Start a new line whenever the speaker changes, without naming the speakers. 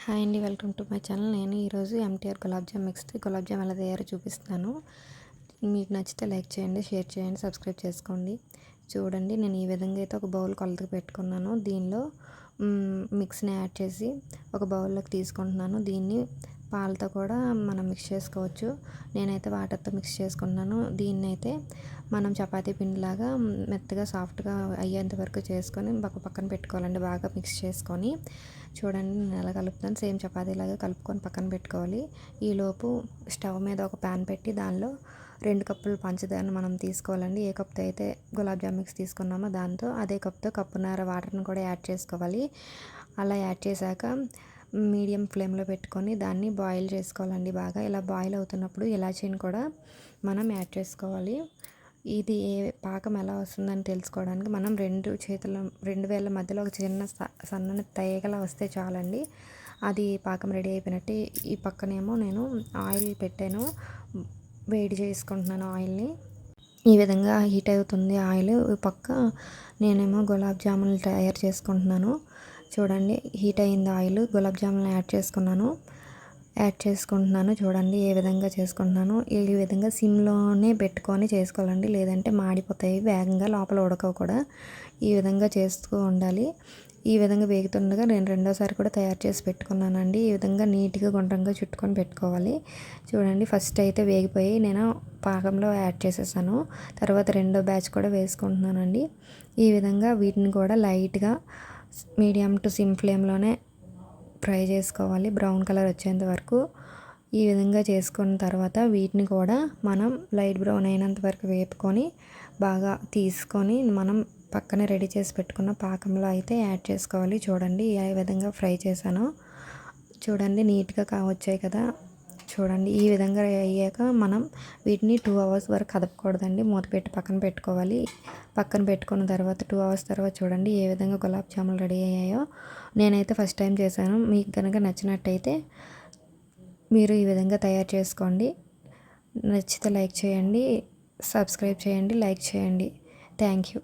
Hi అండి, welcome to my channel. నేను ఈరోజు ఎంటీఆర్ గులాబ్ జామ్ మిక్స్డ్ గులాబ్ జామ్ ఎలా తయారో చూపిస్తాను. మీకు నచ్చితే లైక్ చేయండి, షేర్ చేయండి, సబ్స్క్రైబ్ చేసుకోండి. చూడండి, నేను ఈ విధంగా అయితే ఒక బౌల్ కొలతకు పెట్టుకున్నాను. దీనిలో మిక్స్ని యాడ్ చేసి ఒక బౌల్లోకి తీసుకుంటున్నాను. దీన్ని పాలతో కూడా మనం మిక్స్ చేసుకోవచ్చు. నేనైతే వాటర్తో మిక్స్ చేసుకున్నాను. దీన్ని అయితే మనం చపాతీ పిండిలాగా మెత్తగా సాఫ్ట్గా అయ్యేంత వరకు చేసుకొని పక్కన పెట్టుకోవాలండి. బాగా మిక్స్ చేసుకొని చూడండి, నేను ఎలా కలుపుతాను. సేమ్ చపాతీలాగా కలుపుకొని పక్కన పెట్టుకోవాలి. ఈలోపు స్టవ్ మీద ఒక ప్యాన్ పెట్టి దానిలో 2 కప్పులు పంచదారను మనం తీసుకోవాలండి. ఏ కప్తో అయితే గులాబ్ జామ్ మిక్స్ తీసుకున్నామో దాంతో అదే కప్తో కప్పున్నర వాటర్ని కూడా యాడ్ చేసుకోవాలి. అలా యాడ్ చేశాక మీడియం ఫ్లేమ్లో పెట్టుకొని దాన్ని బాయిల్ చేసుకోవాలండి. బాగా ఇలా బాయిల్ అవుతున్నప్పుడు ఇలాచీని కూడా మనం యాడ్ చేసుకోవాలి. ఇది పాకం ఎలా వస్తుందని తెలుసుకోవడానికి మనం రెండు వేళ్ళ మధ్యలో ఒక చిన్న సన్నని తీగలా వస్తే చాలండి. అది పాకం రెడీ అయిపోయినట్టు. ఈ పక్కనేమో నేను ఆయిల్ పెట్టాను, వేడి చేసుకుంటున్నాను ఆయిల్ని. ఈ విధంగా హీట్ అవుతుంది ఆయిల్. ఈ పక్క నేనేమో గులాబ్ జాములు తయారు చేసుకుంటున్నాను. చూడండి, హీట్ అయింది ఆయిల్. గులాబ్ జాములను యాడ్ చేసుకుంటున్నాను. చూడండి ఏ విధంగా చేసుకుంటున్నాను. ఈ విధంగా సిమ్లోనే పెట్టుకొని చేసుకోవాలండి, లేదంటే మాడిపోతాయి వేగంగా, లోపల ఉడకవు కూడా. ఈ విధంగా చేస్తూ ఉండాలి. ఈ విధంగా వేగుతుండగా నేను రెండోసారి కూడా తయారు చేసి పెట్టుకున్నానండి. ఈ విధంగా నీట్గా గుండ్రంగా చుట్టుకొని పెట్టుకోవాలి. చూడండి, ఫస్ట్ అయితే వేగిపోయి నేను పాకంలో యాడ్ చేసేసాను. తర్వాత రెండో బ్యాచ్ కూడా వేసుకుంటున్నానండి. ఈ విధంగా వీటిని కూడా లైట్గా మీడియం టు సిమ్ ఫ్లేమ్లోనే ఫ్రై చేసుకోవాలి, బ్రౌన్ కలర్ వచ్చేంత వరకు. ఈ విధంగా చేసుకున్న తర్వాత వీటిని కూడా మనం లైట్ బ్రౌన్ అయినంత వరకు వేపుకొని బాగా తీసుకొని మనం పక్కన రెడీ చేసి పెట్టుకున్న పాకంలో అయితే యాడ్ చేసుకోవాలి. చూడండి ఏ విధంగా ఫ్రై చేశానో. చూడండి నీట్గా వచ్చాయి కదా. చూడండి, ఈ విధంగా అయ్యాక మనం వీటిని 2 అవర్స్ వరకు కదపకూడదండి, మూత పెట్టి పక్కన పెట్టుకోవాలి. పక్కన పెట్టుకున్న తర్వాత 2 అవర్స్ తర్వాత చూడండి ఏ విధంగా గులాబ్ జాములు రెడీ అయ్యాయో. నేనైతే ఫస్ట్ టైం చేశాను. మీకు కనుక నచ్చినట్టయితే మీరు ఈ విధంగా తయారు చేసుకోండి. నచ్చితే లైక్ చేయండి, సబ్స్క్రైబ్ చేయండి, లైక్ చేయండి. Thank you.